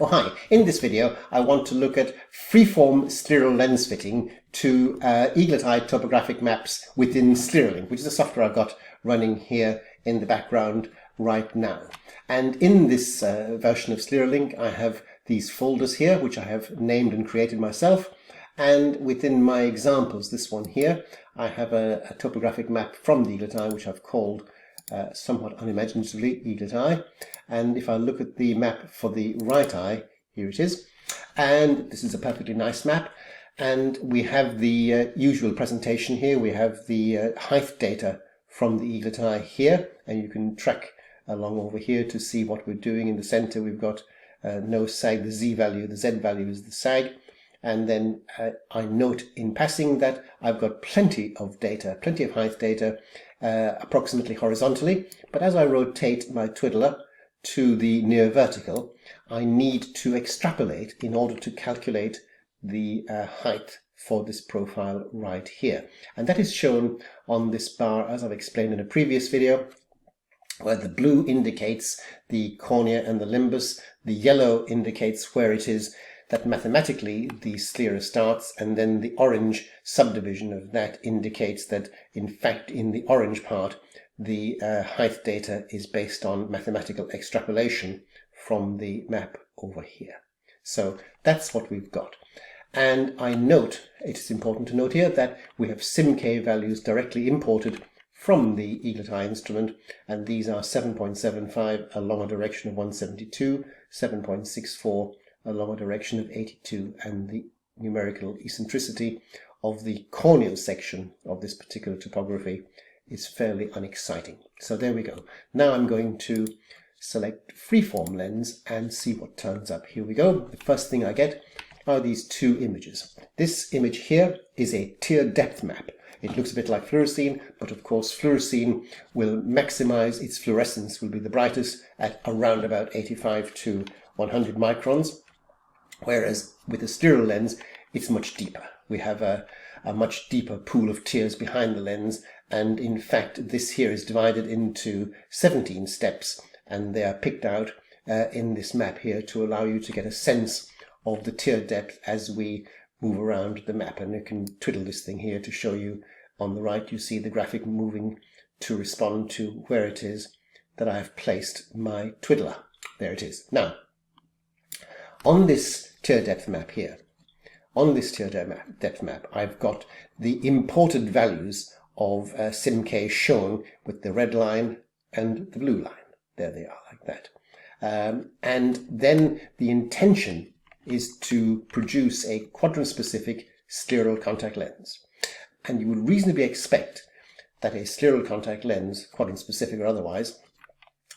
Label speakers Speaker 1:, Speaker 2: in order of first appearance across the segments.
Speaker 1: Oh hi, in this video I want to look at freeform scleral lens fitting to Eaglet Eye topographic maps within Scleralink, which is a software I've got running here in the background right now. And in this version of Scleralink I have these folders here which I have named and created myself, and within my examples, this one here, I have a topographic map from the Eaglet Eye which I've called somewhat unimaginatively Eaglet Eye. And if I look at the map for the right eye, here it is, and this is a perfectly nice map, and we have the usual presentation here. We have the height data from the Eaglet Eye here, and you can track along over here to see what we're doing. In the center we've got no sag, the Z value, the Z value is the sag. And then I note in passing that I've got plenty of data, plenty of height data, approximately horizontally. But as I rotate my twiddler to the near vertical, I need to extrapolate in order to calculate the height for this profile right here. And that is shown on this bar, as I've explained in a previous video, where the blue indicates the cornea and the limbus, the yellow indicates where it is that mathematically the sclera starts, and then the orange subdivision of that indicates that in fact in the orange part the height data is based on mathematical extrapolation from the map over here. So that's what we've got. And I note, it is important to note here, that we have SimK values directly imported from the Eaglet Eye instrument, and these are 7.75 along a direction of 172, 7.64 along a direction of 82, and the numerical eccentricity of the corneal section of this particular topography is fairly unexciting. So there we go. Now I'm going to select freeform lens and see what turns up. Here we go. The first thing I get are these two images. This image here is a tear depth map. It looks a bit like fluorescein, but of course fluorescein will maximize its fluorescence, will be the brightest at around about 85 to 100 microns. Whereas with a scleral lens, it's much deeper. We have a much deeper pool of tears behind the lens, and in fact this here is divided into 17 steps, and they are picked out in this map here to allow you to get a sense of the tear depth as we move around the map. And you can twiddle this thing here to show you. On the right you see the graphic moving to respond to where it is that I have placed my twiddler. There it is. Now, on this tear depth map here, I've got the imported values of SimK shown with the red line and the blue line. There they are, like that. And then the intention is to produce a quadrant-specific scleral contact lens. And you would reasonably expect that a scleral contact lens, quadrant-specific or otherwise,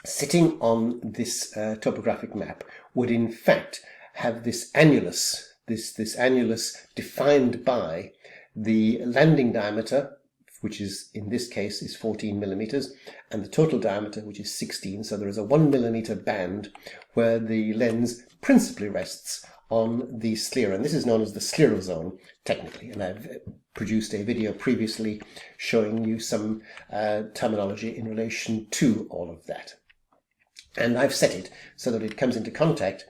Speaker 1: sitting on this topographic map would in fact have this annulus, this annulus defined by the landing diameter, which is in this case is 14 millimeters, and the total diameter, which is 16. So there is a 1 millimeter band where the lens principally rests on the sclera, and this is known as the scleral zone technically. And I've produced a video previously showing you some terminology in relation to all of that. And I've set it so that it comes into contact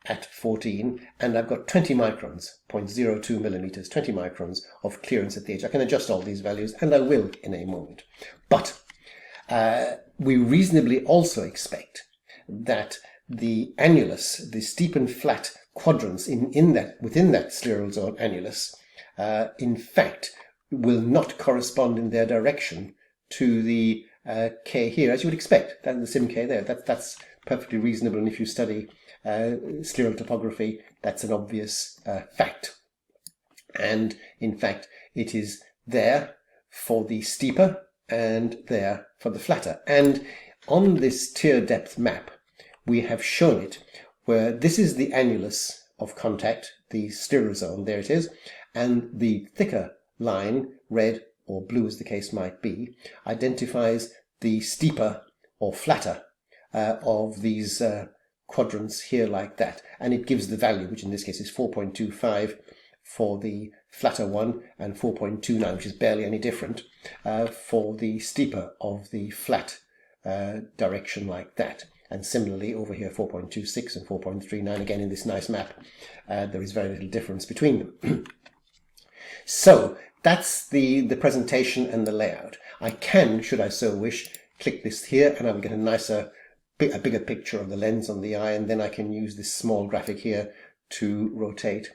Speaker 1: at 14, and I've got 20 microns, 0.02 millimeters, 20 microns of clearance at the edge. I can adjust all these values, and I will in a moment. But we reasonably also expect that the annulus, the steep and flat quadrants within that scleral zone annulus, in fact, will not correspond in their direction to the K here, as you would expect. That's the SimK there. That's perfectly reasonable, and if you study scleral topography, that's an obvious fact. And in fact, it is there for the steeper and there for the flatter. And on this tear depth map, we have shown it where this is the annulus of contact, the scleral zone, there it is, and the thicker line, red or blue as the case might be, identifies the steeper or flatter of these quadrants here, like that, and it gives the value, which in this case is 4.25 for the flatter one and 4.29, which is barely any different, for the steeper of the flat direction, like that. And similarly over here 4.26 and 4.39, again in this nice map, there is very little difference between them. So that's the presentation and the layout. I can, should I so wish, click this here and I will get a bigger picture of the lens on the eye, and then I can use this small graphic here to rotate,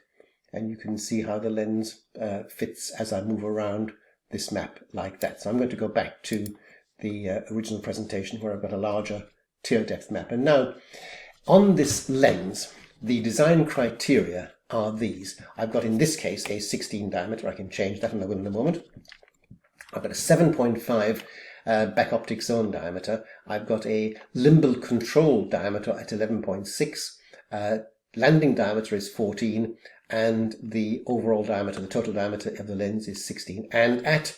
Speaker 1: and you can see how the lens fits as I move around this map like that. So I'm going to go back to the original presentation where I've got a larger tear depth map. And now on this lens, the design criteria are these. I've got in this case a 16 diameter. I can change that and I will in a moment. I've got a 7.5 back optic zone diameter. I've got a limbal control diameter at 11.6. Landing diameter is 14, and the overall diameter, the total diameter of the lens is 16. And at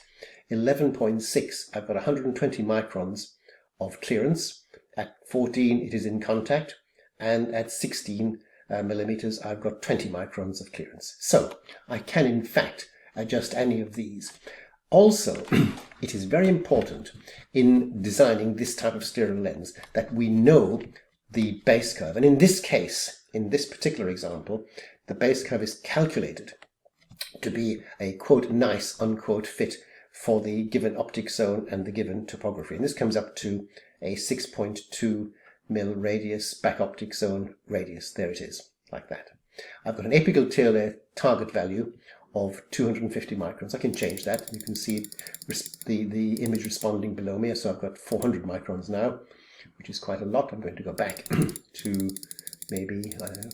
Speaker 1: 11.6, I've got 120 microns of clearance. At 14, it is in contact, and at 16 millimeters, I've got 20 microns of clearance. So I can, in fact, adjust any of these. Also, it is very important in designing this type of sterile lens that we know the base curve. And in this case, in this particular example, the base curve is calculated to be a quote nice unquote fit for the given optic zone and the given topography. And this comes up to a 6.2 mil radius back optic zone radius. There it is, like that. I've got an apical tail layer target value of 250 microns. I can change that. You can see the image responding below me. So I've got 400 microns now, which is quite a lot. I'm going to go back to maybe, I don't know,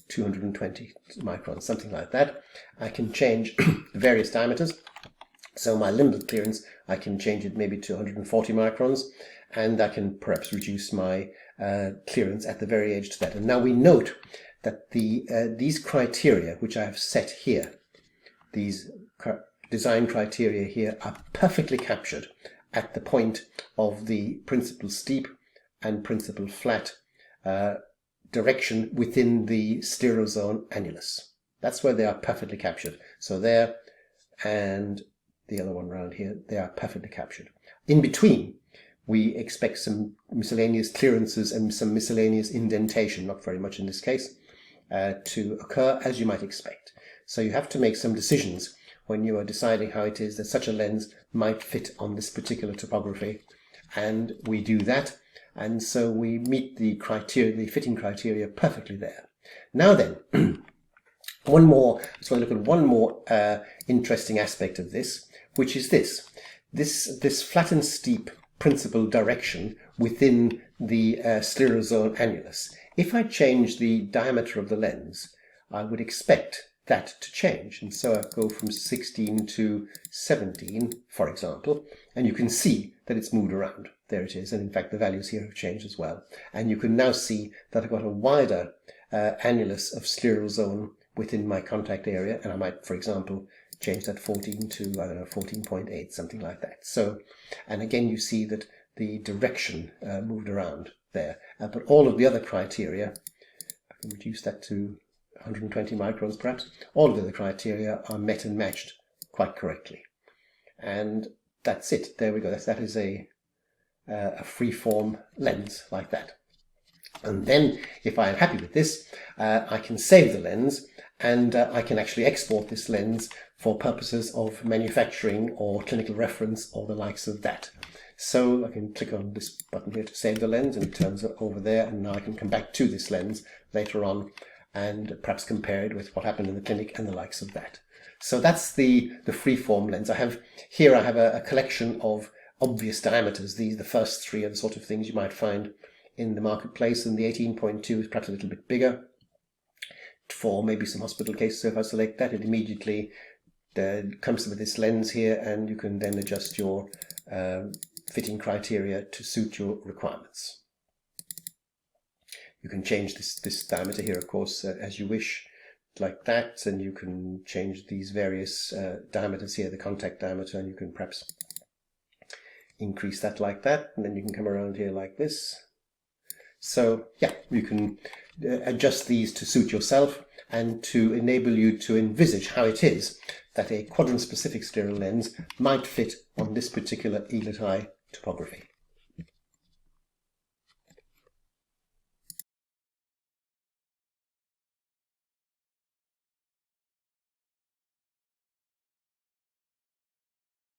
Speaker 1: 220 microns, something like that. I can change various diameters. So my limbal clearance, I can change it maybe to 140 microns, and I can perhaps reduce my clearance at the very edge to that. And now we note that these criteria, which I have set here, these design criteria here, are perfectly captured at the point of the principal steep and principal flat direction within the stereozone annulus. That's where they are perfectly captured. So there, and the other one around here, they are perfectly captured. In between, we expect some miscellaneous clearances and some miscellaneous indentation, not very much in this case, to occur as you might expect. So you have to make some decisions when you are deciding how it is that such a lens might fit on this particular topography. And we do that. And so we meet the criteria, the fitting criteria perfectly there. Now then, one more, let's look at one more interesting aspect of this, which is this flat and steep principal direction within the stereozone annulus. If I change the diameter of the lens, I would expect that to change. And so I go from 16 to 17, for example, and you can see that it's moved around. There it is. And in fact, the values here have changed as well. And you can now see that I've got a wider annulus of scleral zone within my contact area. And I might, for example, change that 14 to, I don't know, 14.8, something like that. So, and again, you see that the direction moved around there. But all of the other criteria, I can reduce that to 120 microns perhaps, all of the other criteria are met and matched quite correctly. And that's it. There we go. That is a freeform lens like that. And then if I am happy with this, I can save the lens, and I can actually export this lens for purposes of manufacturing or clinical reference or the likes of that. So I can click on this button here to save the lens, and it turns it over there, and now I can come back to this lens later on and perhaps compare it with what happened in the clinic and the likes of that. So that's the freeform lens. I have a collection of obvious diameters. The first three are the sort of things you might find in the marketplace, and the 18.2 is perhaps a little bit bigger for maybe some hospital cases. So if I select that, it immediately comes with this lens here, and you can then adjust your fitting criteria to suit your requirements. You can change this diameter here, of course, as you wish, like that, and you can change these various diameters here, the contact diameter, and you can perhaps increase that like that, and then you can come around here like this. So yeah, you can adjust these to suit yourself and to enable you to envisage how it is that a quadrant-specific sterile lens might fit on this particular Eaglet Eye topography.